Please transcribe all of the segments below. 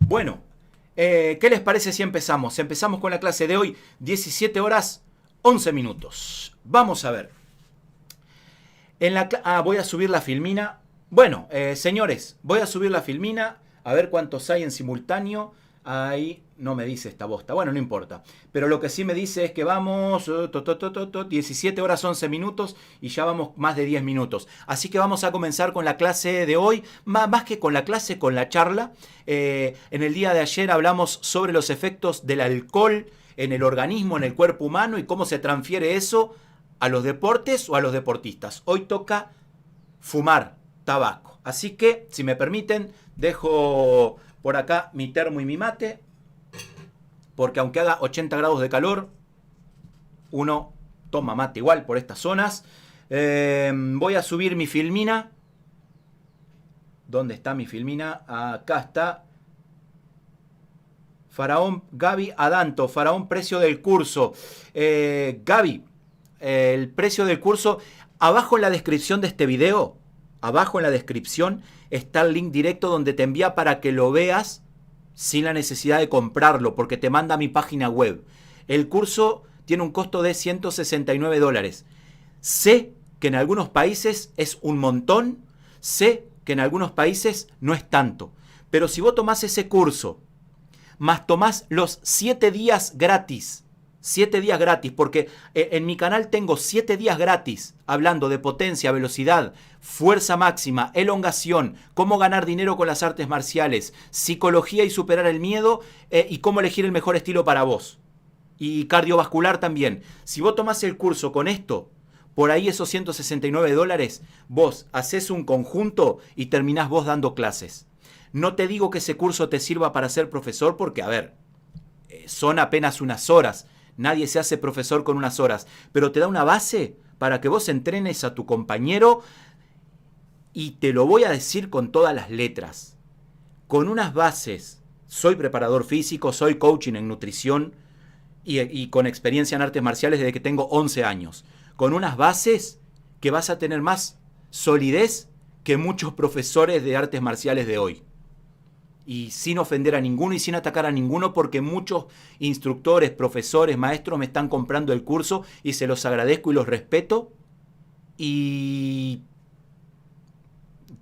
Bueno, ¿qué les parece si empezamos? Empezamos con la clase de hoy, 17 horas 11 minutos. Vamos a ver. Voy a subir la filmina. Bueno, señores, voy a subir la filmina. A ver cuántos hay en simultáneo. Ahí no me dice esta bosta. Bueno, no importa. Pero lo que sí me dice es que vamos 17 horas 11 minutos y ya vamos más de 10 minutos. Así que vamos a comenzar con la clase de hoy. Más que con la clase, con la charla. En el día de ayer hablamos sobre los efectos del alcohol en el organismo, en el cuerpo humano y cómo se transfiere eso a los deportes o a los deportistas. Hoy toca fumar tabaco. Así que, si me permiten, dejo por acá mi termo y mi mate, porque aunque haga 80 grados de calor, uno toma mate igual por estas zonas. Voy a subir mi filmina. ¿Dónde está mi filmina? Acá está. Faraón Gaby Adanto, Faraón precio del curso. Gaby, el precio del curso, abajo en la descripción de este video, abajo en la descripción está el link directo donde te envía para que lo veas sin la necesidad de comprarlo, porque te manda a mi página web. El curso tiene un costo de $169. Sé que en algunos países es un montón, sé que en algunos países no es tanto, pero si vos tomás ese curso, más tomás los 7 días gratis, 7 días gratis, porque en mi canal tengo 7 días gratis hablando de potencia, velocidad, fuerza máxima, elongación, cómo ganar dinero con las artes marciales, psicología y superar el miedo y cómo elegir el mejor estilo para vos. Y cardiovascular también. Si vos tomás el curso con esto, por ahí esos $169, vos haces un conjunto y terminás vos dando clases. No te digo que ese curso te sirva para ser profesor porque, a ver, son apenas unas horas. Nadie se hace profesor con unas horas, pero te da una base para que vos entrenes a tu compañero y te lo voy a decir con todas las letras. Con unas bases, soy preparador físico, soy coaching en nutrición y con experiencia en artes marciales desde que tengo 11 años. Con unas bases que vas a tener más solidez que muchos profesores de artes marciales de hoy. Y sin ofender a ninguno y sin atacar a ninguno, porque muchos instructores, profesores, maestros me están comprando el curso y se los agradezco y los respeto. Y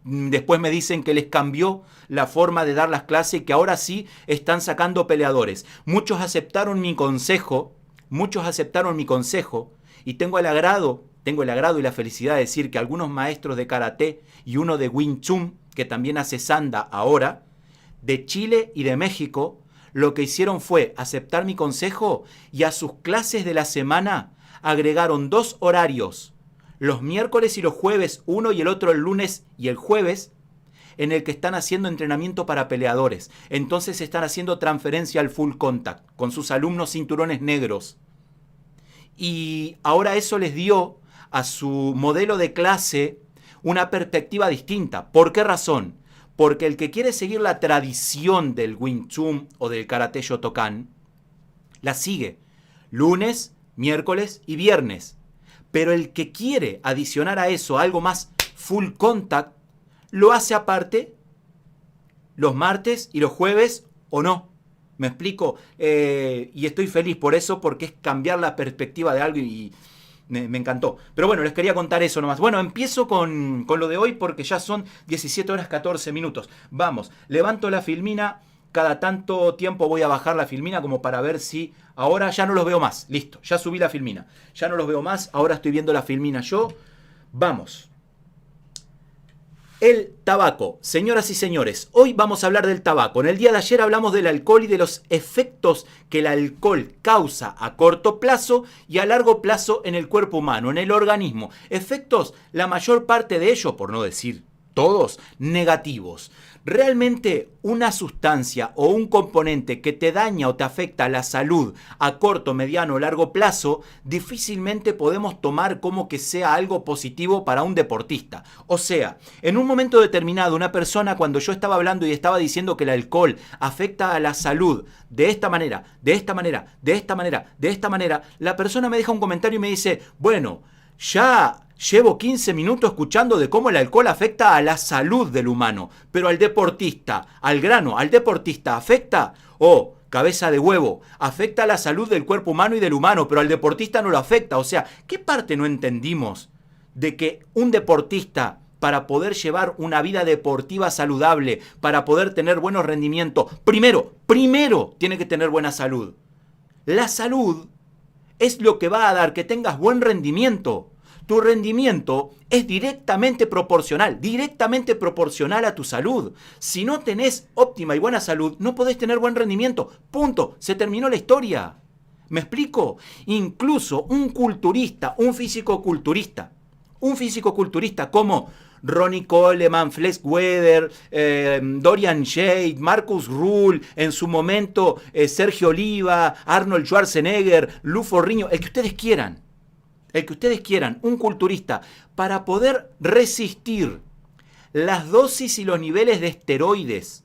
después me dicen que les cambió la forma de dar las clases y que ahora sí están sacando peleadores. Muchos aceptaron mi consejo y tengo el agrado y la felicidad de decir que algunos maestros de karate y uno de Wing Chun, que también hace sanda ahora, de Chile y de México, lo que hicieron fue aceptar mi consejo y a sus clases de la semana agregaron 2 horarios, los miércoles y los jueves, uno y el otro el lunes y el jueves, en el que están haciendo entrenamiento para peleadores. Entonces están haciendo transferencia al full contact con sus alumnos cinturones negros. Y ahora eso les dio a su modelo de clase una perspectiva distinta. ¿Por qué razón? Porque el que quiere seguir la tradición del Wing Chun o del Karate Shotokan, la sigue lunes, miércoles y viernes. Pero el que quiere adicionar a eso algo más full contact, lo hace aparte los martes y los jueves o no. ¿Me explico? Y estoy feliz por eso, porque es cambiar la perspectiva de algo y me encantó. Pero bueno, les quería contar eso nomás. Bueno, empiezo con lo de hoy porque ya son 17 horas 14 minutos. Vamos, levanto la filmina. Cada tanto tiempo voy a bajar la filmina como para ver si... Ahora ya no los veo más. Listo, ya subí la filmina. Ya no los veo más. Ahora estoy viendo la filmina yo. Vamos. El tabaco. Señoras y señores, hoy vamos a hablar del tabaco. En el día de ayer hablamos del alcohol y de los efectos que el alcohol causa a corto plazo y a largo plazo en el cuerpo humano, en el organismo. Efectos, la mayor parte de ellos, por no decir todos, negativos. Realmente una sustancia o un componente que te daña o te afecta la salud a corto, mediano o largo plazo, difícilmente podemos tomar como que sea algo positivo para un deportista. O sea, en un momento determinado, una persona, cuando yo estaba hablando y estaba diciendo que el alcohol afecta a la salud de esta manera, de esta manera, de esta manera, de esta manera, la persona me deja un comentario y me dice, bueno, ya Llevo 15 minutos escuchando de cómo el alcohol afecta a la salud del humano, pero al deportista, al grano, al deportista afecta, cabeza de huevo, afecta a la salud del cuerpo humano y del humano, pero al deportista no lo afecta. O sea, ¿qué parte no entendimos de que un deportista, para poder llevar una vida deportiva saludable, para poder tener buenos rendimientos, primero tiene que tener buena salud? La salud es lo que va a dar que tengas buen rendimiento. Tu rendimiento es directamente proporcional a tu salud. Si no tenés óptima y buena salud, no podés tener buen rendimiento. Punto. Se terminó la historia. ¿Me explico? Incluso un culturista, un físico-culturista como Ronnie Coleman, Flex Weather, Dorian Yates, Marcus Ruhl, en su momento Sergio Oliva, Arnold Schwarzenegger, Lou Ferrigno, el que ustedes quieran, un culturista, para poder resistir las dosis y los niveles de esteroides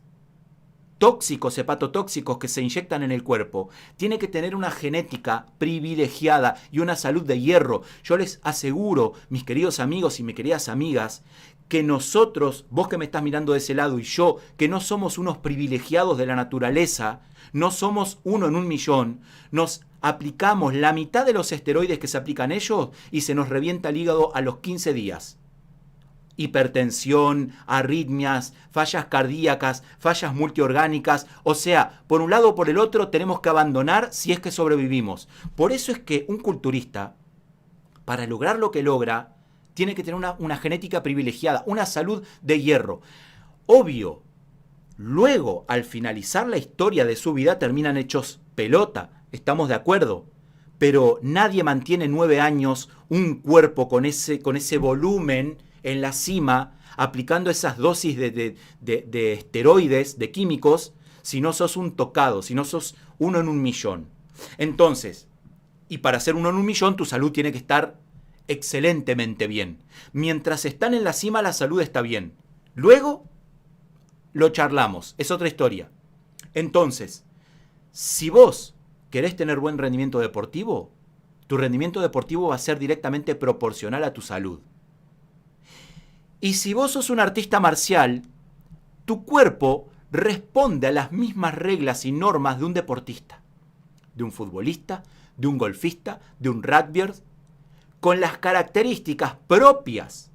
tóxicos, hepatotóxicos que se inyectan en el cuerpo, tiene que tener una genética privilegiada y una salud de hierro. Yo les aseguro, mis queridos amigos y mis queridas amigas, que nosotros, vos que me estás mirando de ese lado y yo, que no somos unos privilegiados de la naturaleza, no somos 1 en 1.000.000, nos aplicamos la mitad de los esteroides que se aplican ellos y se nos revienta el hígado a los 15 días. Hipertensión, arritmias, fallas cardíacas, fallas multiorgánicas. O sea, por un lado o por el otro tenemos que abandonar si es que sobrevivimos. Por eso es que un culturista, para lograr lo que logra, tiene que tener una genética privilegiada, una salud de hierro. Obvio, luego, al finalizar la historia de su vida, terminan hechos pelota. Estamos de acuerdo. Pero nadie mantiene 9 años un cuerpo con ese volumen en la cima, aplicando esas dosis de esteroides, de químicos, si no sos un tocado, si no sos 1 en 1.000.000. Entonces, y para ser 1 en 1.000.000, tu salud tiene que estar excelentemente bien. Mientras están en la cima, la salud está bien. Luego, lo charlamos, es otra historia. Entonces, si vos querés tener buen rendimiento deportivo, tu rendimiento deportivo va a ser directamente proporcional a tu salud. Y si vos sos un artista marcial, tu cuerpo responde a las mismas reglas y normas de un deportista, de un futbolista, de un golfista, de un rugbyer, con las características propias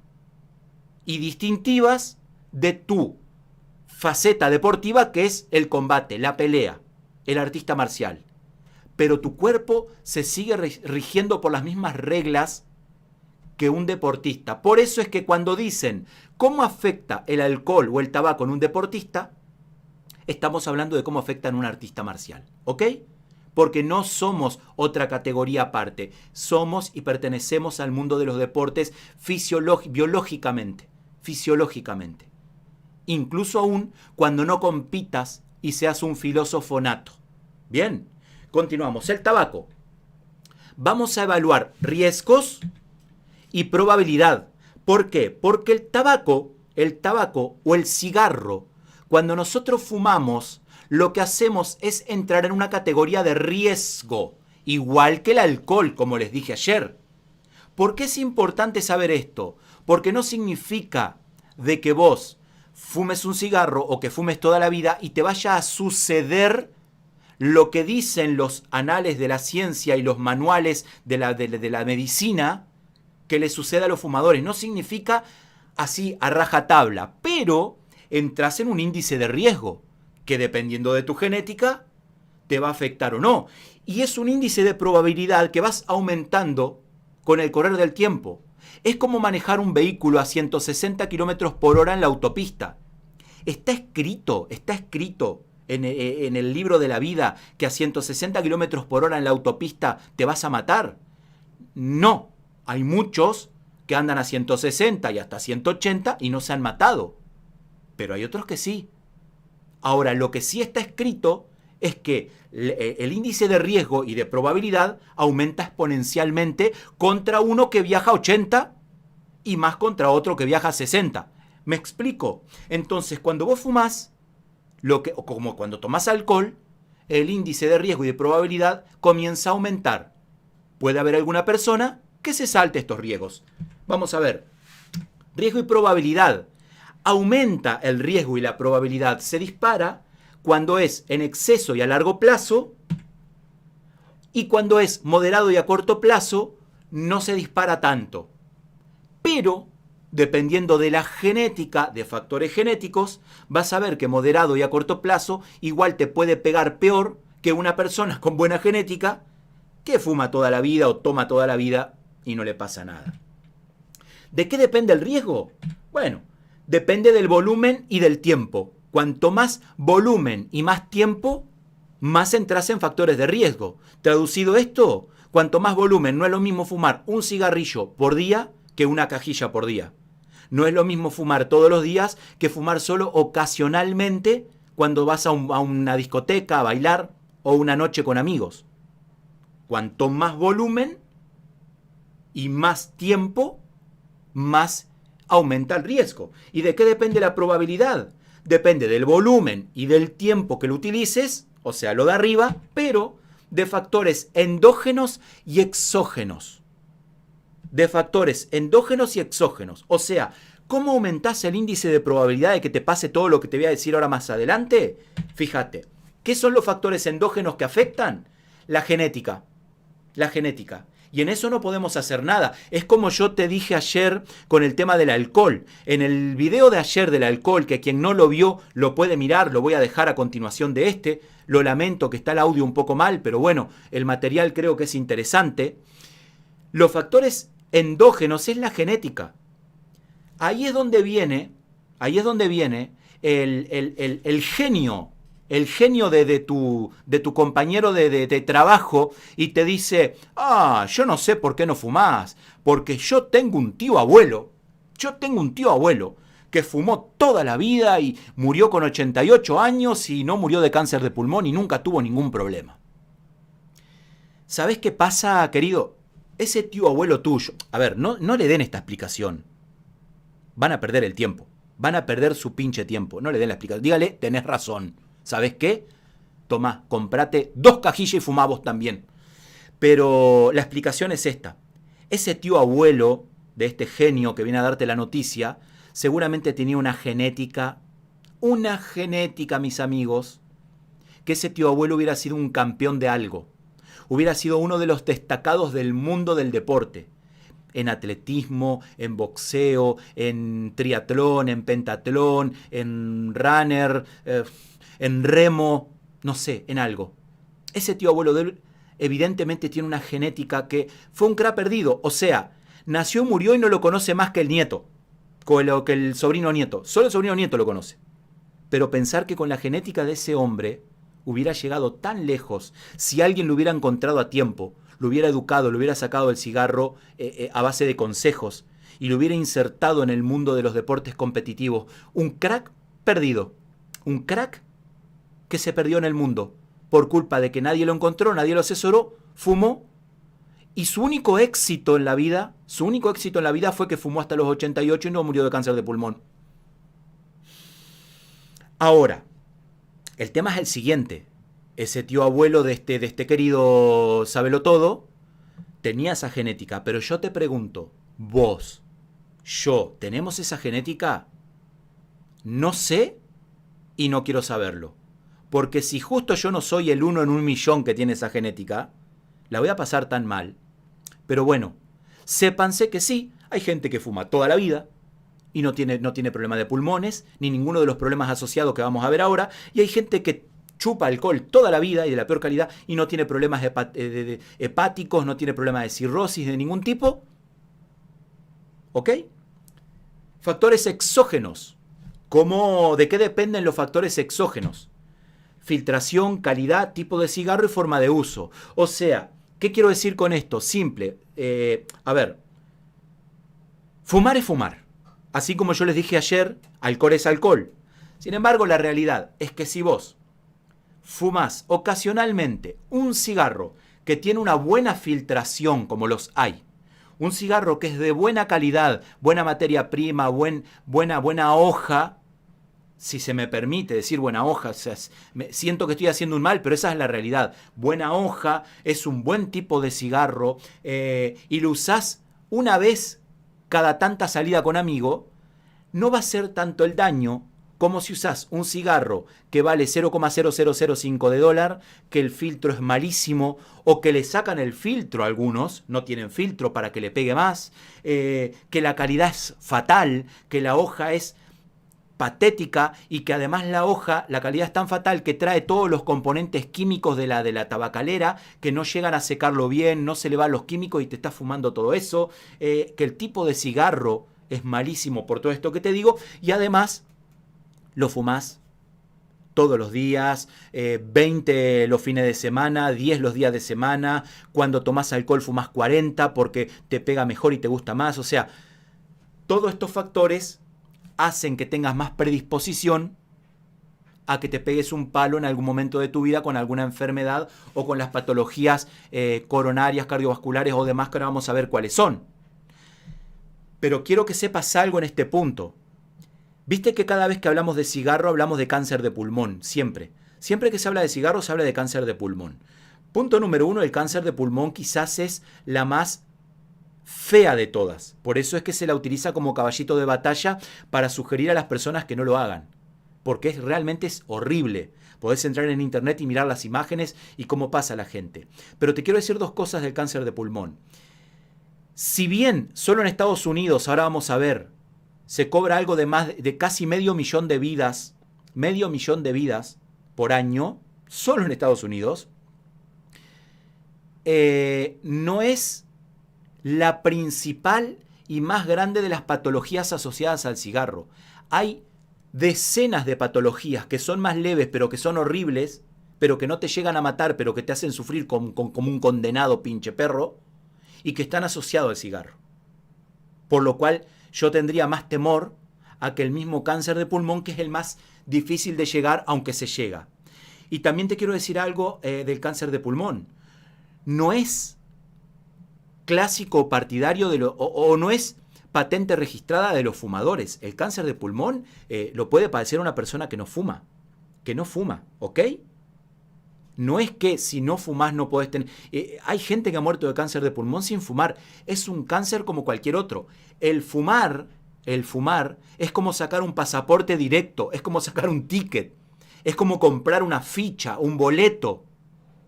y distintivas de tu faceta deportiva, que es el combate, la pelea, el artista marcial. Pero tu cuerpo se sigue rigiendo por las mismas reglas que un deportista. Por eso es que cuando dicen cómo afecta el alcohol o el tabaco en un deportista, estamos hablando de cómo afecta en un artista marcial, ¿ok? Porque no somos otra categoría aparte, somos y pertenecemos al mundo de los deportes biológicamente, incluso aún cuando no compitas y seas un filósofo nato. Bien, continuamos. El tabaco. Vamos a evaluar riesgos y probabilidad. ¿Por qué? Porque el tabaco o el cigarro, cuando nosotros fumamos, lo que hacemos es entrar en una categoría de riesgo, igual que el alcohol, como les dije ayer. ¿Por qué es importante saber esto? Porque no significa de que vos fumes un cigarro o que fumes toda la vida y te vaya a suceder lo que dicen los anales de la ciencia y los manuales de la medicina, que le suceda a los fumadores. No significa así a rajatabla, pero entras en un índice de riesgo que, dependiendo de tu genética, te va a afectar o no. Y es un índice de probabilidad que vas aumentando con el correr del tiempo. Es como manejar un vehículo a 160 kilómetros por hora en la autopista. Está escrito en el libro de la vida que a 160 kilómetros por hora en la autopista te vas a matar. No. Hay muchos que andan a 160 y hasta 180 y no se han matado. Pero hay otros que sí. Ahora, lo que sí está escrito es que el índice de riesgo y de probabilidad aumenta exponencialmente contra uno que viaja a 80 y más contra otro que viaja a 60. ¿Me explico? Entonces, cuando vos fumás, o como cuando tomás alcohol, el índice de riesgo y de probabilidad comienza a aumentar. Puede haber alguna persona que se salte estos riesgos. Vamos a ver. Riesgo y probabilidad. Aumenta el riesgo y la probabilidad se dispara cuando es en exceso y a largo plazo, y cuando es moderado y a corto plazo no se dispara tanto. Pero, dependiendo de la genética, de factores genéticos, vas a ver que moderado y a corto plazo igual te puede pegar peor que una persona con buena genética que fuma toda la vida o toma toda la vida y no le pasa nada. ¿De qué depende el riesgo? Bueno, depende del volumen y del tiempo. Cuanto más volumen y más tiempo, más entras en factores de riesgo. Traducido esto, cuanto más volumen, no es lo mismo fumar un cigarrillo por día que una cajilla por día. No es lo mismo fumar todos los días que fumar solo ocasionalmente cuando vas a una discoteca a bailar o una noche con amigos. Cuanto más volumen y más tiempo, más aumenta el riesgo. ¿Y de qué depende la probabilidad? Depende del volumen y del tiempo que lo utilices, o sea, lo de arriba, pero de factores endógenos y exógenos. De factores endógenos y exógenos. O sea, ¿cómo aumentás el índice de probabilidad de que te pase todo lo que te voy a decir ahora más adelante? Fíjate, ¿qué son los factores endógenos que afectan? La genética. La genética. Y en eso no podemos hacer nada. Es como yo te dije ayer con el tema del alcohol. En el video de ayer del alcohol, que quien no lo vio lo puede mirar, lo voy a dejar a continuación de este. Lo lamento que está el audio un poco mal, pero bueno, el material creo que es interesante. Los factores endógenos es la genética. Ahí es donde viene el genio. El genio de tu compañero de trabajo y te dice, yo no sé por qué no fumás, porque yo tengo un tío abuelo que fumó toda la vida y murió con 88 años y no murió de cáncer de pulmón y nunca tuvo ningún problema. ¿Sabés qué pasa, querido? Ese tío abuelo tuyo, a ver, no le den esta explicación. Van a perder el tiempo, van a perder su pinche tiempo, no le den la explicación. Dígale, tenés razón. ¿Sabes qué? Tomá, comprate 2 cajillas y fumá vos también. Pero la explicación es esta. Ese tío abuelo de este genio que viene a darte la noticia, seguramente tenía una genética, mis amigos, que ese tío abuelo hubiera sido un campeón de algo. Hubiera sido uno de los destacados del mundo del deporte. En atletismo, en boxeo, en triatlón, en pentatlón, en runner, en remo, no sé, en algo. Ese tío abuelo de él evidentemente tiene una genética que fue un crack perdido. O sea, nació, murió y no lo conoce más que el nieto, que el sobrino nieto. Solo el sobrino nieto lo conoce. Pero pensar que con la genética de ese hombre hubiera llegado tan lejos, si alguien lo hubiera encontrado a tiempo, lo hubiera educado, lo hubiera sacado del cigarro a base de consejos y lo hubiera insertado en el mundo de los deportes competitivos. Un crack perdido. Un crack que se perdió en el mundo por culpa de que nadie lo encontró, nadie lo asesoró, fumó y su único éxito en la vida fue que fumó hasta los 88 y no murió de cáncer de pulmón. Ahora, el tema es el siguiente. Ese tío abuelo de este querido Sabelotodo tenía esa genética, pero yo te pregunto, vos, yo, ¿tenemos esa genética? No sé y no quiero saberlo. Porque si justo yo no soy el 1 en 1.000.000 que tiene esa genética, la voy a pasar tan mal. Pero bueno, sépanse que sí, hay gente que fuma toda la vida y no tiene problema de pulmones, ni ninguno de los problemas asociados que vamos a ver ahora, y hay gente que chupa alcohol toda la vida y de la peor calidad y no tiene problemas hepáticos, no tiene problemas de cirrosis de ningún tipo. ¿Ok? Factores exógenos. ¿De qué dependen los factores exógenos? Filtración, calidad, tipo de cigarro y forma de uso. O sea, ¿qué quiero decir con esto? Simple. Fumar es fumar. Así como yo les dije ayer, alcohol es alcohol. Sin embargo, la realidad es que si vos fumás ocasionalmente un cigarro que tiene una buena filtración, como los hay, un cigarro que es de buena calidad, buena materia prima, buena hoja, si se me permite decir buena hoja, o sea, siento que estoy haciendo un mal, pero esa es la realidad. Buena hoja es un buen tipo de cigarro y lo usás una vez cada tanta salida con amigo, no va a ser tanto el daño como si usás un cigarro que vale 0,0005 de dólar, que el filtro es malísimo, o que le sacan el filtro a algunos, no tienen filtro para que le pegue más, que la calidad es fatal, que la hoja es patética y que además la hoja, la calidad es tan fatal que trae todos los componentes químicos de la tabacalera que no llegan a secarlo bien, no se le van los químicos y te estás fumando todo eso, que el tipo de cigarro es malísimo por todo esto que te digo y además lo fumás todos los días, 20 los fines de semana, 10 los días de semana, cuando tomás alcohol fumás 40 porque te pega mejor y te gusta más, o sea, todos estos factores hacen que tengas más predisposición a que te pegues un palo en algún momento de tu vida con alguna enfermedad o con las patologías coronarias, cardiovasculares o demás que ahora vamos a ver cuáles son. Pero quiero que sepas algo en este punto. Viste que cada vez que hablamos de cigarro hablamos de cáncer de pulmón, siempre. Siempre que se habla de cigarro se habla de cáncer de pulmón. Punto número 1, el cáncer de pulmón quizás es la más fea de todas. Por eso es que se la utiliza como caballito de batalla para sugerir a las personas que no lo hagan. Porque realmente es horrible. Podés entrar en internet y mirar las imágenes y cómo pasa la gente. Pero te quiero decir dos cosas del cáncer de pulmón. Si bien solo en Estados Unidos, ahora vamos a ver, se cobra algo de casi medio millón de vidas por año, solo en Estados Unidos, no es la principal y más grande de las patologías asociadas al cigarro. Hay decenas de patologías que son más leves, pero que son horribles, pero que no te llegan a matar, pero que te hacen sufrir como un condenado pinche perro, y que están asociados al cigarro. Por lo cual yo tendría más temor a que el mismo cáncer de pulmón, que es el más difícil de llegar, aunque se llega. Y también te quiero decir algo del cáncer de pulmón. No es clásico partidario o no es patente registrada de los fumadores. El cáncer de pulmón lo puede padecer una persona que no fuma, ¿ok? No es que si no fumás no podés tener... hay gente que ha muerto de cáncer de pulmón sin fumar. Es un cáncer como cualquier otro. El fumar es como sacar un pasaporte directo, es como sacar un ticket, es como comprar una ficha, un boleto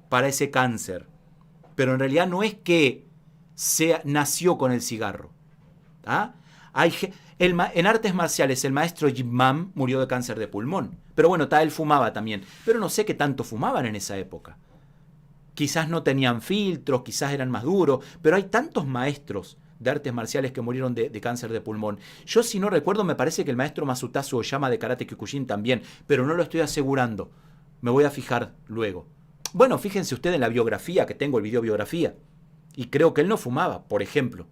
para ese cáncer. Pero en realidad no es que nació con el cigarro. ¿Ah? En artes marciales el maestro Yip Man murió de cáncer de pulmón. Pero bueno, él fumaba también. Pero no sé qué tanto fumaban en esa época. Quizás no tenían filtros, quizás eran más duros. Pero hay tantos maestros de artes marciales que murieron de cáncer de pulmón. Yo, si no recuerdo, me parece que el maestro Masutazu Oyama de Karate Kyokushin también. Pero no lo estoy asegurando. Me voy a fijar luego. Bueno, fíjense ustedes en la biografía, que tengo el video biografía. Y creo que él no fumaba, por ejemplo.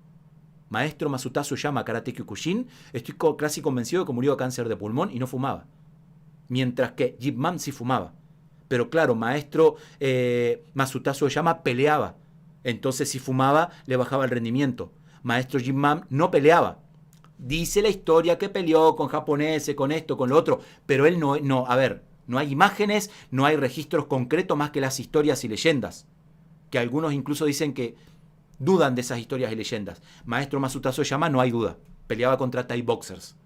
Maestro Masutazu Oyama, Karate Kyokushin, estoy casi convencido de que murió de cáncer de pulmón y no fumaba. Mientras que Yip Man sí fumaba. Pero claro, maestro Masutazu Oyama peleaba. Entonces si fumaba le bajaba el rendimiento. Maestro Yip Man no peleaba. Dice la historia que peleó con japoneses, con esto, con lo otro. Pero él no, a ver, no hay imágenes, no hay registros concretos más que las historias y leyendas. Que algunos incluso dicen que dudan de esas historias y leyendas. Maestro Masutazu Oyama no hay duda. Peleaba contra Thai boxers.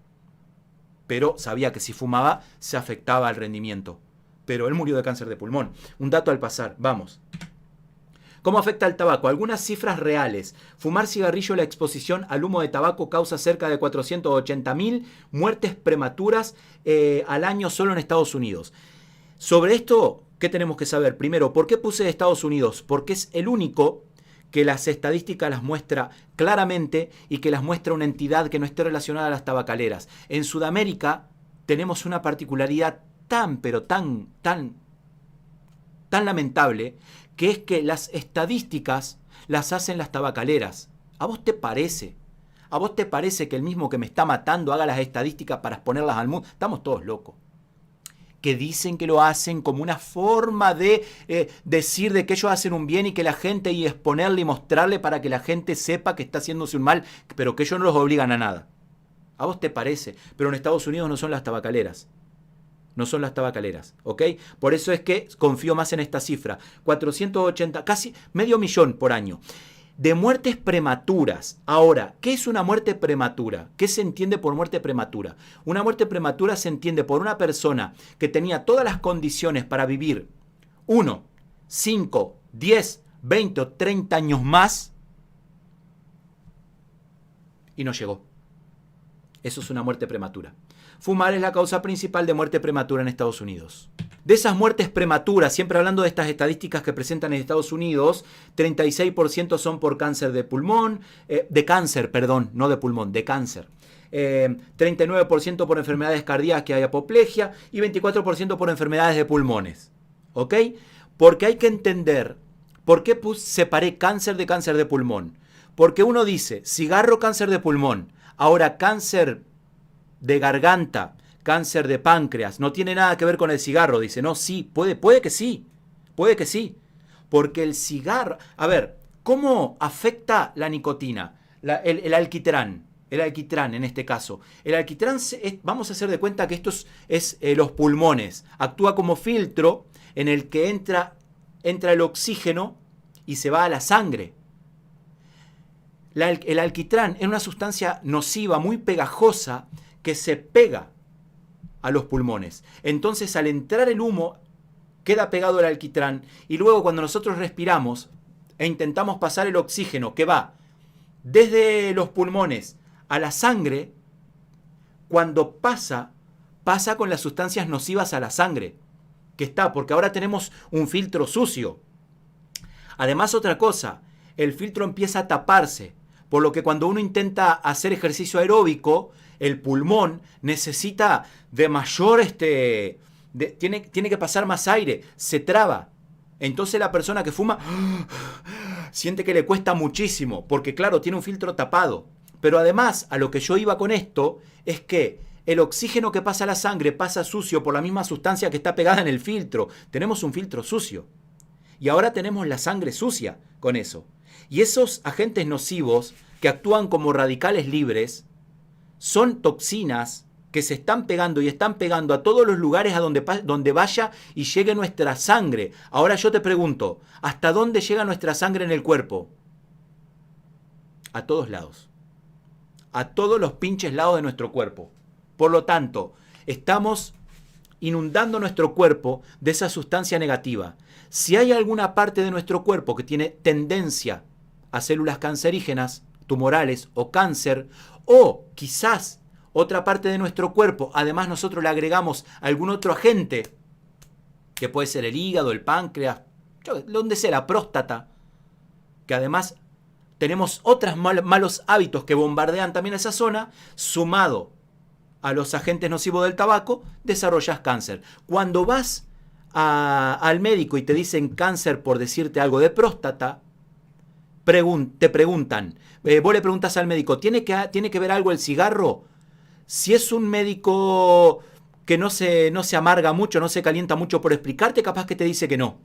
Pero sabía que si fumaba se afectaba al rendimiento. Pero él murió de cáncer de pulmón. Un dato al pasar. Vamos. ¿Cómo afecta el tabaco? Algunas cifras reales. Fumar cigarrillo, la exposición al humo de tabaco causa cerca de 480.000 muertes prematuras al año solo en Estados Unidos. Sobre esto, ¿qué tenemos que saber? Primero, ¿por qué puse Estados Unidos? Porque es el único que las estadísticas las muestra claramente y que las muestra una entidad que no esté relacionada a las tabacaleras. En Sudamérica tenemos una particularidad tan lamentable, que es que las estadísticas las hacen las tabacaleras. ¿A vos te parece? ¿A vos te parece que el mismo que me está matando haga las estadísticas para exponerlas al mundo? Estamos todos locos. Que dicen que lo hacen como una forma de decir de que ellos hacen un bien y que la gente, y exponerle y mostrarle para que la gente sepa que está haciéndose un mal, pero que ellos no los obligan a nada. ¿A vos te parece? Pero en Estados Unidos no son las tabacaleras. No son las tabacaleras, ¿ok? Por eso es que confío más en esta cifra. 480, casi medio millón por año. de muertes prematuras. Ahora, ¿qué es una muerte prematura? ¿Qué se entiende por muerte prematura? Una muerte prematura se entiende por una persona que tenía todas las condiciones para vivir 1, 5, 10, 20 o 30 años más y no llegó. Eso es una muerte prematura. Fumar es la causa principal de muerte prematura en Estados Unidos. De esas muertes prematuras, siempre hablando de estas estadísticas que presentan en Estados Unidos, 36% son por cáncer de pulmón, de cáncer, no de pulmón, de cáncer. 39% por enfermedades cardíacas y apoplejía y 24% por enfermedades de pulmones. ¿Ok? Porque hay que entender por qué separé cáncer de pulmón. Porque uno dice, cigarro, cáncer de pulmón. Ahora, cáncer de garganta, cáncer de páncreas, no tiene nada que ver con el cigarro. Dice, no, sí, puede que sí. Puede que sí. Porque el cigarro... A ver, ¿cómo afecta la nicotina? El alquitrán. El alquitrán en este caso. El alquitrán, vamos a hacer de cuenta que esto es los pulmones. Actúa como filtro en el que entra el oxígeno y se va a la sangre. El alquitrán es una sustancia nociva, muy pegajosa, que se pega a los pulmones. Entonces, al entrar el humo, queda pegado el alquitrán y luego cuando nosotros respiramos e intentamos pasar el oxígeno que va desde los pulmones a la sangre, cuando pasa con las sustancias nocivas a la sangre, que está, porque ahora tenemos un filtro sucio. Además, otra cosa, el filtro empieza a taparse, por lo que cuando uno intenta hacer ejercicio aeróbico, el pulmón necesita de mayor, tiene que pasar más aire, se traba. Entonces la persona que fuma siente que le cuesta muchísimo, porque claro, tiene un filtro tapado. Pero además, a lo que yo iba con esto, es que el oxígeno que pasa a la sangre pasa sucio por la misma sustancia que está pegada en el filtro. Tenemos un filtro sucio. Y ahora tenemos la sangre sucia con eso. Y esos agentes nocivos que actúan como radicales libres son toxinas que se están pegando y están pegando a todos los lugares a donde vaya y llegue nuestra sangre. Ahora yo te pregunto, ¿hasta dónde llega nuestra sangre en el cuerpo? A todos lados. A todos los pinches lados de nuestro cuerpo. Por lo tanto, estamos inundando nuestro cuerpo de esa sustancia negativa. Si hay alguna parte de nuestro cuerpo que tiene tendencia a células cancerígenas, tumorales o cáncer, o quizás otra parte de nuestro cuerpo, además nosotros le agregamos algún otro agente, que puede ser el hígado, el páncreas, donde sea, la próstata, que además tenemos otros malos hábitos que bombardean también esa zona, sumado a los agentes nocivos del tabaco, desarrollas cáncer. Cuando vas al médico y te dicen cáncer por decirte algo de próstata, te preguntan, vos le preguntas al médico, ¿tiene que ver algo el cigarro? Si es un médico que no se amarga mucho, no se calienta mucho por explicarte, capaz que te dice que no.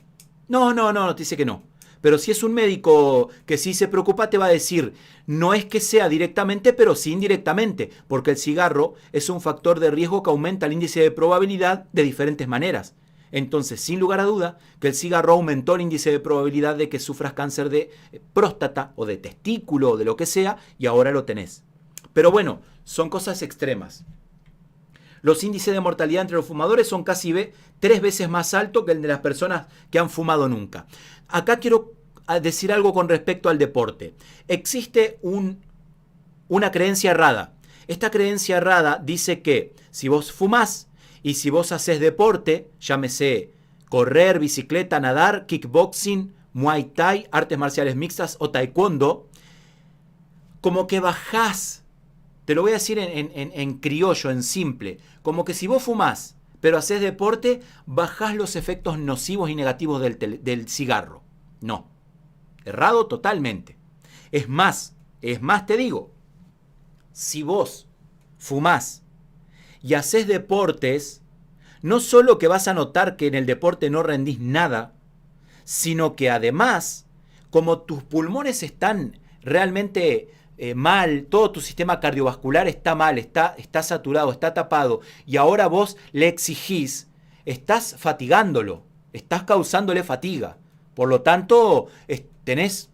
No, te dice que no. Pero si es un médico que sí se preocupa, te va a decir, no es que sea directamente, pero sí indirectamente, porque el cigarro es un factor de riesgo que aumenta el índice de probabilidad de diferentes maneras. Entonces, sin lugar a duda, que el cigarro aumentó el índice de probabilidad de que sufras cáncer de próstata o de testículo o de lo que sea, y ahora lo tenés. Pero bueno, son cosas extremas. Los índices de mortalidad entre los fumadores son casi 3 veces más altos que el de las personas que han fumado nunca. Acá quiero decir algo con respecto al deporte. Existe una creencia errada. Esta creencia errada dice que si vos fumás y si vos haces deporte, llámese correr, bicicleta, nadar, kickboxing, muay thai, artes marciales mixtas o taekwondo, como que bajás. Te lo voy a decir en criollo, en simple. Como que si vos fumás, pero haces deporte, bajás los efectos nocivos y negativos del cigarro. No. Errado totalmente. Es más te digo, si vos fumás y haces deportes, no solo que vas a notar que en el deporte no rendís nada, sino que además, como tus pulmones están realmente mal, todo tu sistema cardiovascular está mal, está saturado, está tapado, y ahora vos le exigís, estás fatigándolo, estás causándole fatiga. Por lo tanto, tenés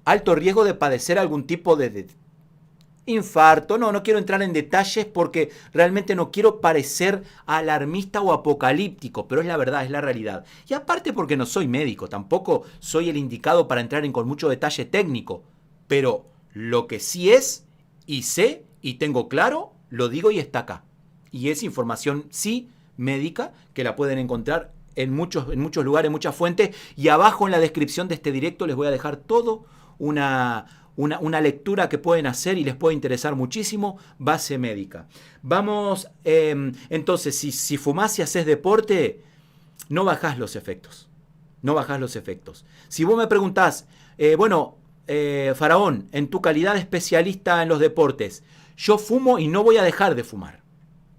alto riesgo de padecer algún tipo de infarto. No quiero entrar en detalles porque realmente no quiero parecer alarmista o apocalíptico, pero es la verdad, es la realidad. Y aparte porque no soy médico, tampoco soy el indicado para entrar en con mucho detalle técnico, pero lo que sí es, y sé, y tengo claro, lo digo y está acá. Y es información, sí, médica, que la pueden encontrar en muchos lugares, muchas fuentes, y abajo en la descripción de este directo les voy a dejar todo una lectura que pueden hacer y les puede interesar muchísimo, base médica. Vamos, entonces, si fumás y haces deporte, no bajás los efectos. No bajás los efectos. Si vos me preguntás, Faraón, en tu calidad de especialista en los deportes, yo fumo y no voy a dejar de fumar.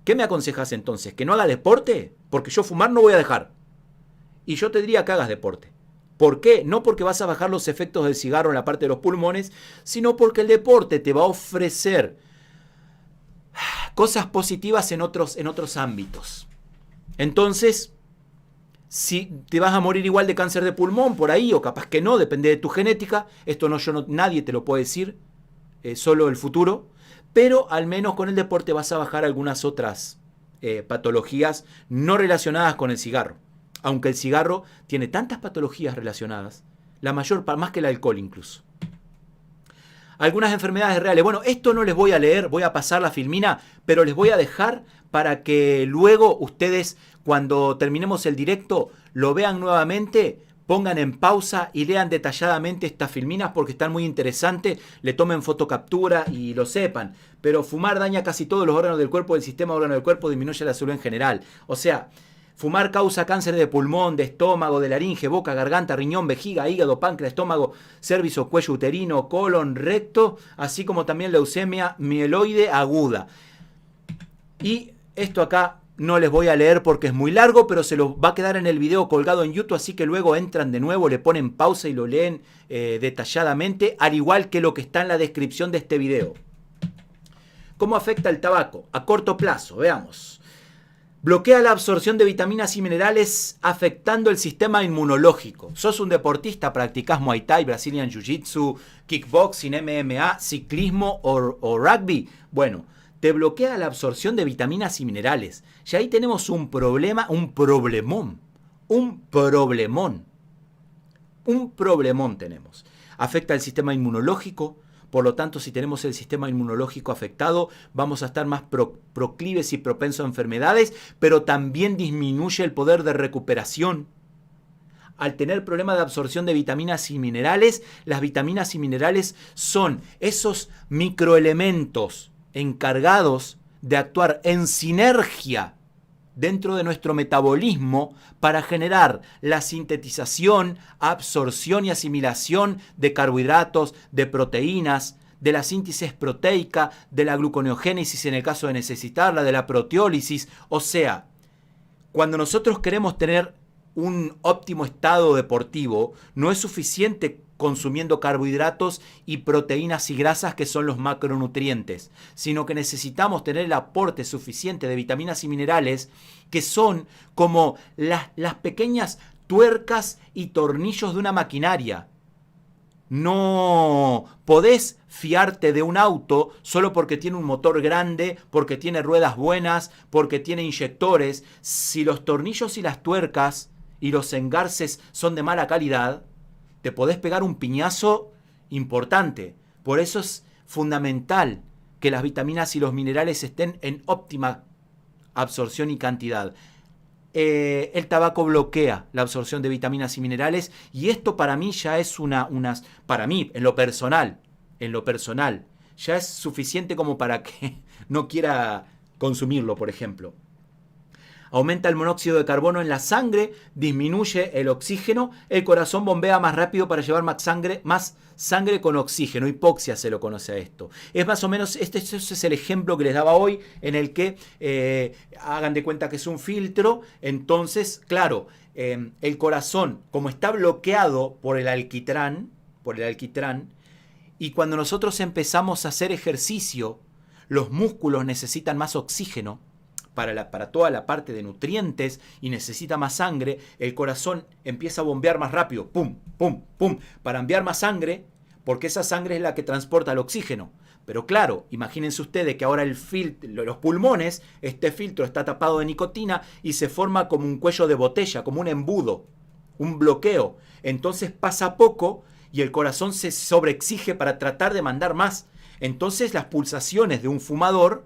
¿Qué me aconsejas entonces? ¿Que no haga deporte? Porque yo fumar no voy a dejar. Y yo te diría que hagas deporte. ¿Por qué? No porque vas a bajar los efectos del cigarro en la parte de los pulmones, sino porque el deporte te va a ofrecer cosas positivas en otros ámbitos. Entonces, si te vas a morir igual de cáncer de pulmón por ahí, o capaz que no, depende de tu genética, esto nadie te lo puede decir, solo el futuro, pero al menos con el deporte vas a bajar algunas otras patologías no relacionadas con el cigarro. Aunque el cigarro tiene tantas patologías relacionadas, la mayor, más que el alcohol incluso. Algunas enfermedades reales. Bueno, esto no les voy a leer, voy a pasar la filmina, pero les voy a dejar para que luego ustedes, cuando terminemos el directo, lo vean nuevamente, pongan en pausa y lean detalladamente estas filminas porque están muy interesantes, le tomen fotocaptura y lo sepan. Pero fumar daña casi todos los órganos del cuerpo, el sistema de órganos del cuerpo disminuye la salud en general. O sea, fumar causa cáncer de pulmón, de estómago, de laringe, boca, garganta, riñón, vejiga, hígado, páncreas, estómago, cervizo, cuello uterino, colon, recto, así como también leucemia mieloide aguda. Y esto acá no les voy a leer porque es muy largo, pero se lo va a quedar en el video colgado en YouTube, así que luego entran de nuevo, le ponen pausa y lo leen detalladamente, al igual que lo que está en la descripción de este video. ¿Cómo afecta el tabaco? A corto plazo, veamos. Bloquea la absorción de vitaminas y minerales afectando el sistema inmunológico. ¿Sos un deportista? ¿Practicás Muay Thai, Brazilian Jiu-Jitsu, kickboxing, MMA, ciclismo o rugby? Bueno, te bloquea la absorción de vitaminas y minerales. Y ahí tenemos un problema, un problemón tenemos. Afecta el sistema inmunológico. Por lo tanto, si tenemos el sistema inmunológico afectado, vamos a estar más proclives y propensos a enfermedades, pero también disminuye el poder de recuperación. Al tener problemas de absorción de vitaminas y minerales, las vitaminas y minerales son esos microelementos encargados de actuar en sinergia dentro de nuestro metabolismo para generar la sintetización, absorción y asimilación de carbohidratos, de proteínas, de la síntesis proteica, de la gluconeogénesis en el caso de necesitarla, de la proteólisis. O sea, cuando nosotros queremos tener un óptimo estado deportivo, no es suficiente consumiendo carbohidratos y proteínas y grasas que son los macronutrientes, sino que necesitamos tener el aporte suficiente de vitaminas y minerales que son como las pequeñas tuercas y tornillos de una maquinaria. No podés fiarte de un auto solo porque tiene un motor grande, porque tiene ruedas buenas, porque tiene inyectores. Si los tornillos y las tuercas y los engarces son de mala calidad, te podés pegar un piñazo importante. Por eso es fundamental que las vitaminas y los minerales estén en óptima absorción y cantidad. El tabaco bloquea la absorción de vitaminas y minerales y esto para mí ya es para mí, en lo personal, ya es suficiente como para que no quiera consumirlo, por ejemplo. Aumenta el monóxido de carbono en la sangre, disminuye el oxígeno, el corazón bombea más rápido para llevar más sangre con oxígeno, hipoxia se lo conoce a esto. Es más o menos, este es el ejemplo que les daba hoy, en el que hagan de cuenta que es un filtro, entonces, claro, el corazón, como está bloqueado por el alquitrán, y cuando nosotros empezamos a hacer ejercicio, los músculos necesitan más oxígeno, para toda la parte de nutrientes y necesita más sangre, el corazón empieza a bombear más rápido, pum, pum, pum, para enviar más sangre, porque esa sangre es la que transporta el oxígeno. Pero claro, imagínense ustedes que ahora los pulmones, este filtro está tapado de nicotina y se forma como un cuello de botella, como un embudo, un bloqueo. Entonces pasa poco y el corazón se sobreexige para tratar de mandar más. Entonces las pulsaciones de un fumador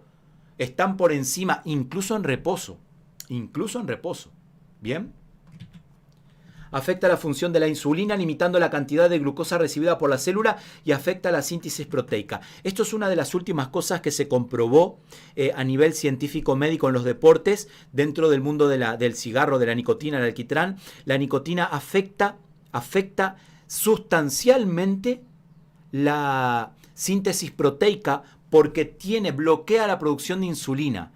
están por encima, incluso en reposo. Incluso en reposo. ¿Bien? Afecta la función de la insulina limitando la cantidad de glucosa recibida por la célula y afecta la síntesis proteica. Esto es una de las últimas cosas que se comprobó a nivel científico médico en los deportes dentro del mundo del cigarro, de la nicotina, el alquitrán. La nicotina afecta sustancialmente la síntesis proteica porque bloquea la producción de insulina.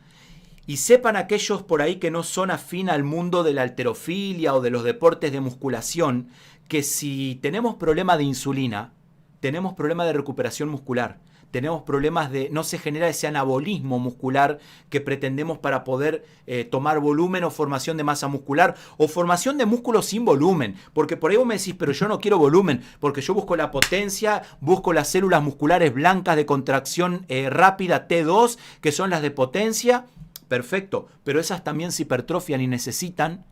Y sepan aquellos por ahí que no son afín al mundo de la halterofilia o de los deportes de musculación, que si tenemos problema de insulina, tenemos problema de recuperación muscular, tenemos problemas de, no se genera ese anabolismo muscular que pretendemos para poder tomar volumen o formación de masa muscular o formación de músculos sin volumen. Porque por ahí vos me decís, pero yo no quiero volumen, porque yo busco la potencia, busco las células musculares blancas de contracción rápida T2, que son las de potencia. Perfecto, pero esas también se hipertrofian y necesitan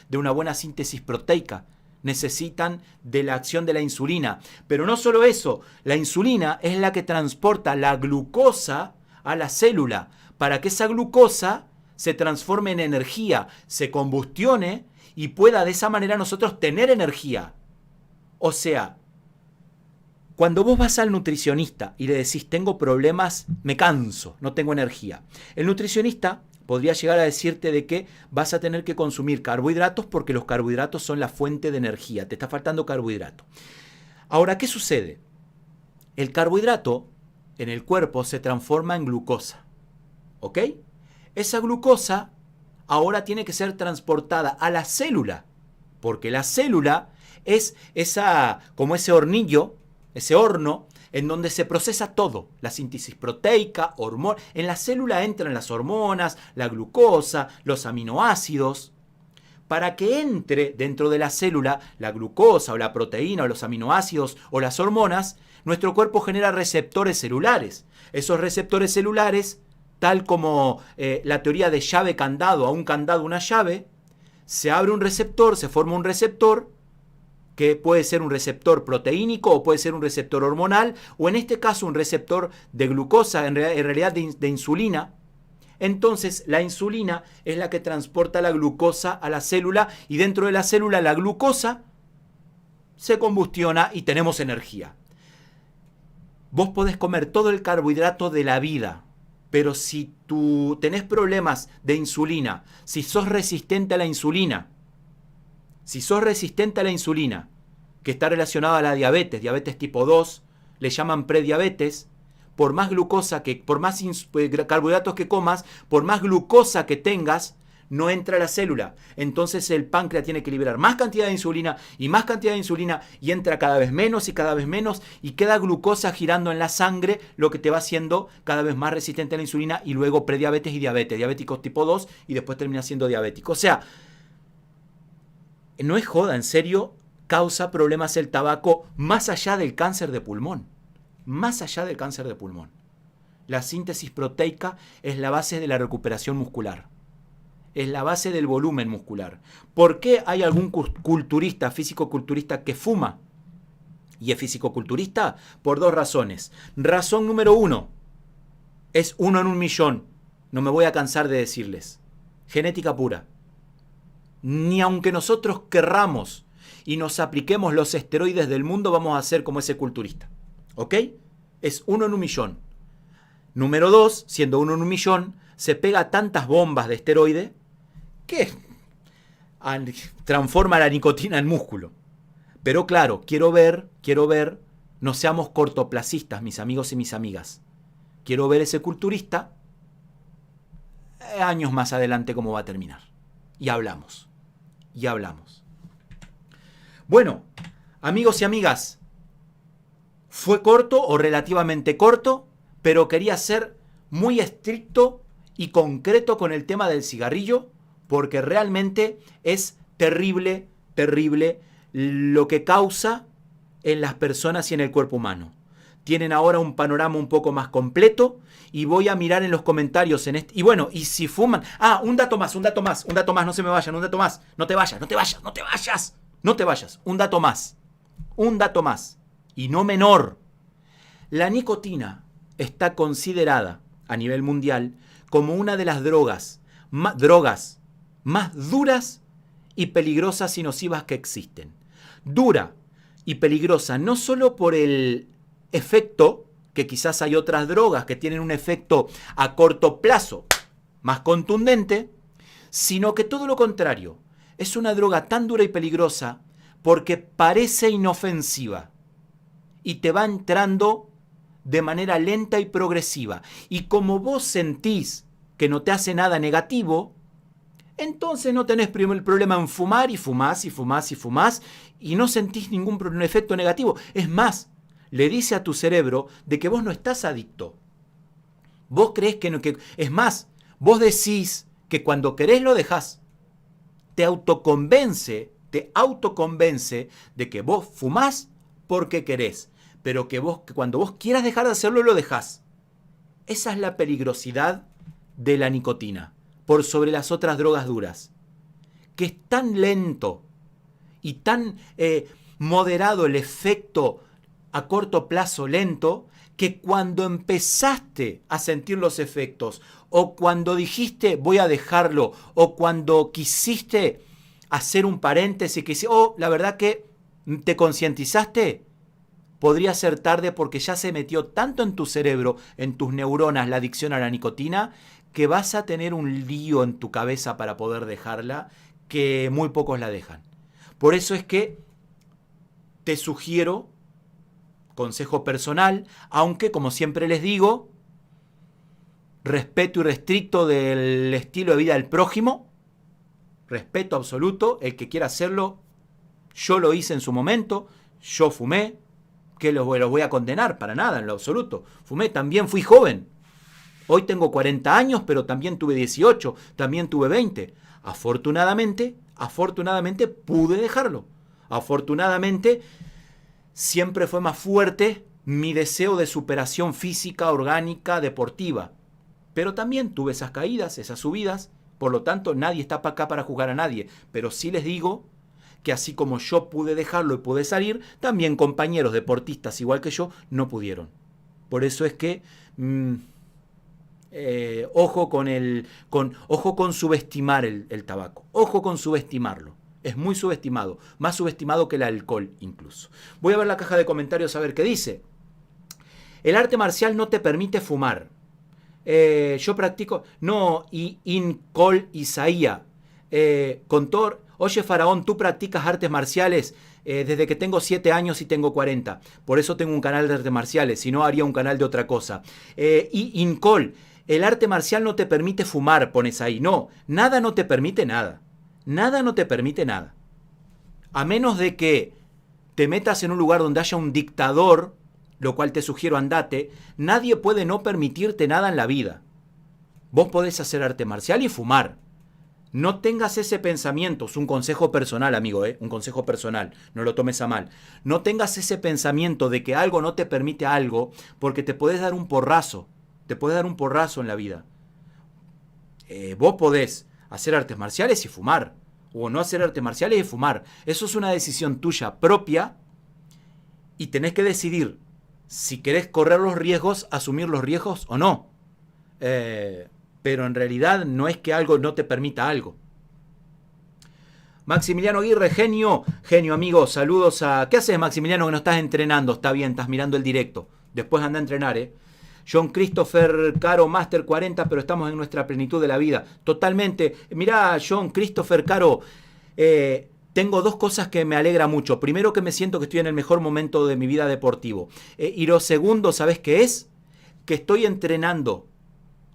de una buena síntesis proteica, necesitan de la acción de la insulina. Pero no solo eso, la insulina es la que transporta la glucosa a la célula para que esa glucosa se transforme en energía, se combustione y pueda de esa manera nosotros tener energía. O sea, cuando vos vas al nutricionista y le decís, tengo problemas, me canso, no tengo energía, el nutricionista podría llegar a decirte de que vas a tener que consumir carbohidratos porque los carbohidratos son la fuente de energía, te está faltando carbohidrato. Ahora, ¿qué sucede? El carbohidrato en el cuerpo se transforma en glucosa, ¿ok? Esa glucosa ahora tiene que ser transportada a la célula, porque la célula es como ese hornillo, ese horno en donde se procesa todo, la síntesis proteica, hormonas. En la célula entran las hormonas, la glucosa, los aminoácidos. Para que entre dentro de la célula la glucosa o la proteína o los aminoácidos o las hormonas, nuestro cuerpo genera receptores celulares. Esos receptores celulares, tal como la teoría de llave-candado, a un candado una llave, se abre un receptor, se forma un receptor, que puede ser un receptor proteínico o puede ser un receptor hormonal o en este caso un receptor de glucosa, en realidad de insulina. Entonces la insulina es la que transporta la glucosa a la célula y dentro de la célula la glucosa se combustiona y tenemos energía. Vos podés comer todo el carbohidrato de la vida, pero si tú tenés problemas de insulina, si sos resistente a la insulina, que está relacionada a la diabetes tipo 2, le llaman prediabetes, por más carbohidratos que comas, por más glucosa que tengas, no entra a la célula. Entonces el páncreas tiene que liberar más cantidad de insulina y más cantidad de insulina y entra cada vez menos y queda glucosa girando en la sangre, lo que te va haciendo cada vez más resistente a la insulina y luego prediabetes y diabetes, diabéticos tipo 2 y después termina siendo diabético. O sea, no es joda, en serio, causa problemas el tabaco más allá del cáncer de pulmón. Más allá del cáncer de pulmón. La síntesis proteica es la base de la recuperación muscular. Es la base del volumen muscular. ¿Por qué hay algún culturista, físico-culturista que fuma? Y es físico-culturista por dos razones. Razón número 1. Es 1 en 1.000.000. No me voy a cansar de decirles. Genética pura. Ni aunque nosotros querramos y nos apliquemos los esteroides del mundo, vamos a ser como ese culturista. ¿Ok? Es 1 en 1.000.000. Número 2, siendo 1 en 1.000.000, se pega tantas bombas de esteroide que transforma la nicotina en músculo. Pero claro, quiero ver, no seamos cortoplacistas, mis amigos y mis amigas. Quiero ver ese culturista años más adelante cómo va a terminar. Y hablamos. Bueno, amigos y amigas, fue corto o relativamente corto, pero quería ser muy estricto y concreto con el tema del cigarrillo, porque realmente es terrible lo que causa en las personas y en el cuerpo humano. Tienen ahora un panorama un poco más completo y voy a mirar en los comentarios en este. Y bueno, y si fuman. Ah, un dato más, no se me vayan, un dato más. No te vayas. Un dato más. Y no menor. La nicotina está considerada a nivel mundial como una de las drogas más duras y peligrosas y nocivas que existen. Dura y peligrosa no solo por el efecto, que quizás hay otras drogas que tienen un efecto a corto plazo más contundente, sino que todo lo contrario, es una droga tan dura y peligrosa porque parece inofensiva y te va entrando de manera lenta y progresiva. Y como vos sentís que no te hace nada negativo, entonces no tenés problema en fumar y fumás y no sentís ningún efecto negativo. Es más, le dice a tu cerebro de que vos no estás adicto. Vos creés que no, es más, vos decís que cuando querés lo dejás. Te autoconvence de que vos fumás porque querés, pero que cuando vos quieras dejar de hacerlo, lo dejás. Esa es la peligrosidad de la nicotina, por sobre las otras drogas duras. Que es tan lento y tan moderado el efecto a corto plazo lento, que cuando empezaste a sentir los efectos, o cuando dijiste voy a dejarlo, o cuando quisiste hacer un paréntesis, que la verdad que te concientizaste, podría ser tarde porque ya se metió tanto en tu cerebro, en tus neuronas, la adicción a la nicotina, que vas a tener un lío en tu cabeza para poder dejarla, que muy pocos la dejan. Por eso es que te sugiero, consejo personal, aunque como siempre les digo, respeto irrestricto del estilo de vida del prójimo, respeto absoluto, el que quiera hacerlo, yo lo hice en su momento, yo fumé, que los voy a condenar, para nada, en lo absoluto. Fumé, también fui joven. Hoy tengo 40 años, pero también tuve 18, también tuve 20. Afortunadamente pude dejarlo. Afortunadamente, siempre fue más fuerte mi deseo de superación física, orgánica, deportiva. Pero también tuve esas caídas, esas subidas. Por lo tanto, nadie está para acá para juzgar a nadie. Pero sí les digo que así como yo pude dejarlo y pude salir, también compañeros deportistas igual que yo no pudieron. Por eso es que ojo con subestimar el tabaco. Ojo con subestimarlo. Es muy subestimado, más subestimado que el alcohol incluso. Voy a ver la caja de comentarios a ver qué dice. El arte marcial no te permite fumar. Yo practico... No, Incol Isaía. Oye, Faraón, tú practicas artes marciales desde que tengo 7 años y tengo 40. Por eso tengo un canal de artes marciales, si no haría un canal de otra cosa. Incol, el arte marcial no te permite fumar, pones ahí. No, nada no te permite nada. Nada no te permite nada. A menos de que te metas en un lugar donde haya un dictador, lo cual te sugiero andate, nadie puede no permitirte nada en la vida. Vos podés hacer arte marcial y fumar. No tengas ese pensamiento, es un consejo personal, amigo, un consejo personal, no lo tomes a mal. No tengas ese pensamiento de que algo no te permite algo, porque te podés dar un porrazo, en la vida. Vos podés hacer artes marciales y fumar, o no hacer artes marciales y fumar. Eso es una decisión tuya propia y tenés que decidir si querés correr los riesgos, asumir los riesgos o no. Pero en realidad no es que algo no te permita algo. Maximiliano Aguirre, genio amigo, saludos a... ¿Qué haces, Maximiliano, que no estás entrenando? Está bien, estás mirando el directo. Después anda a entrenar, John Christopher Caro, Master 40, pero estamos en nuestra plenitud de la vida. Totalmente. Mirá, John Christopher Caro, tengo dos cosas que me alegra mucho. Primero, que me siento que estoy en el mejor momento de mi vida deportivo. Y lo segundo, ¿sabes qué es? Que estoy entrenando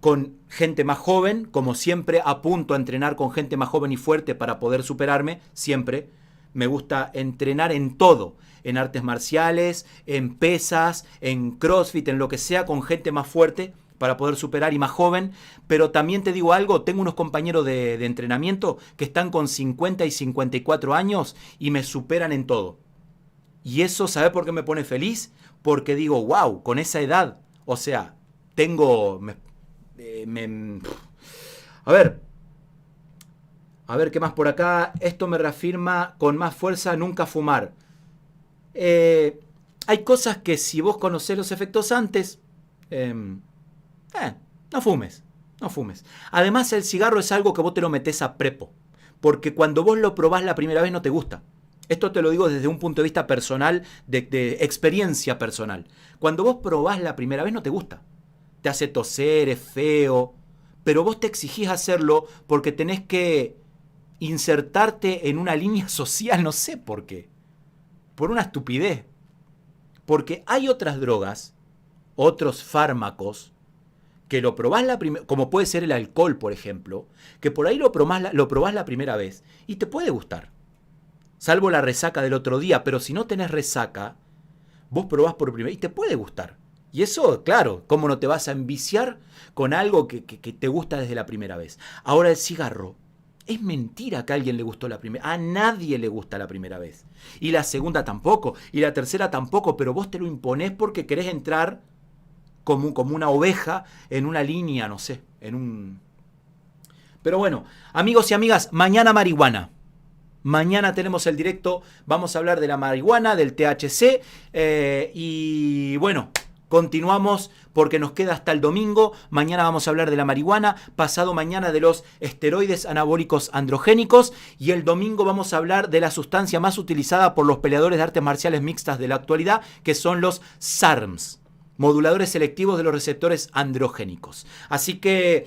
con gente más joven, como siempre apunto a entrenar con gente más joven y fuerte para poder superarme, siempre. Me gusta entrenar en todo, en artes marciales, en pesas, en CrossFit, en lo que sea, con gente más fuerte para poder superar y más joven. Pero también te digo algo, tengo unos compañeros de entrenamiento que están con 50 y 54 años y me superan en todo. Y eso, ¿sabe por qué me pone feliz? Porque digo, wow, con esa edad, o sea, tengo... A ver, ¿qué más por acá? Esto me reafirma con más fuerza nunca fumar. Hay cosas que si vos conocés los efectos antes, no fumes, no fumes. Además, el cigarro es algo que vos te lo metés a prepo, porque cuando vos lo probás la primera vez no te gusta. Esto te lo digo desde un punto de vista personal, de experiencia personal. Cuando vos probás la primera vez no te gusta. Te hace toser, es feo, pero vos te exigís hacerlo porque tenés que insertarte en una línea social, no sé por qué. Por una estupidez. Porque hay otras drogas, otros fármacos, que lo probás la primera, como puede ser el alcohol, por ejemplo, que por ahí lo probás la primera vez y te puede gustar. Salvo la resaca del otro día, pero si no tenés resaca, vos probás por primera vez y te puede gustar. Y eso, claro, ¿cómo no te vas a enviciar con algo que te gusta desde la primera vez? Ahora el cigarro, es mentira que a alguien le gustó la primera. A nadie le gusta la primera vez. Y la segunda tampoco, y la tercera tampoco, pero vos te lo imponés porque querés entrar como una oveja en una línea, no sé, en un... Pero bueno, amigos y amigas, mañana marihuana. Mañana tenemos el directo, vamos a hablar de la marihuana, del THC y bueno, continuamos porque nos queda hasta el domingo. Mañana vamos a hablar de la marihuana, pasado mañana de los esteroides anabólicos androgénicos y el domingo vamos a hablar de la sustancia más utilizada por los peleadores de artes marciales mixtas de la actualidad, que son los SARMs, moduladores selectivos de los receptores androgénicos. Así que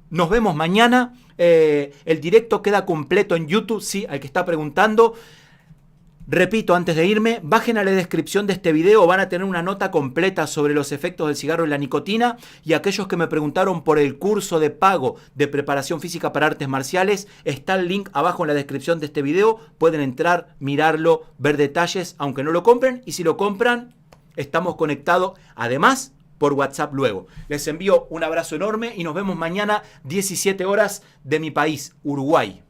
nos vemos mañana. El directo queda completo en YouTube, sí, al que está preguntando. Repito, antes de irme, bajen a la descripción de este video, van a tener una nota completa sobre los efectos del cigarro y la nicotina. Y aquellos que me preguntaron por el curso de pago de preparación física para artes marciales, está el link abajo en la descripción de este video. Pueden entrar, mirarlo, ver detalles, aunque no lo compren. Y si lo compran, estamos conectados, además, por WhatsApp luego. Les envío un abrazo enorme y nos vemos mañana 17 horas de mi país, Uruguay.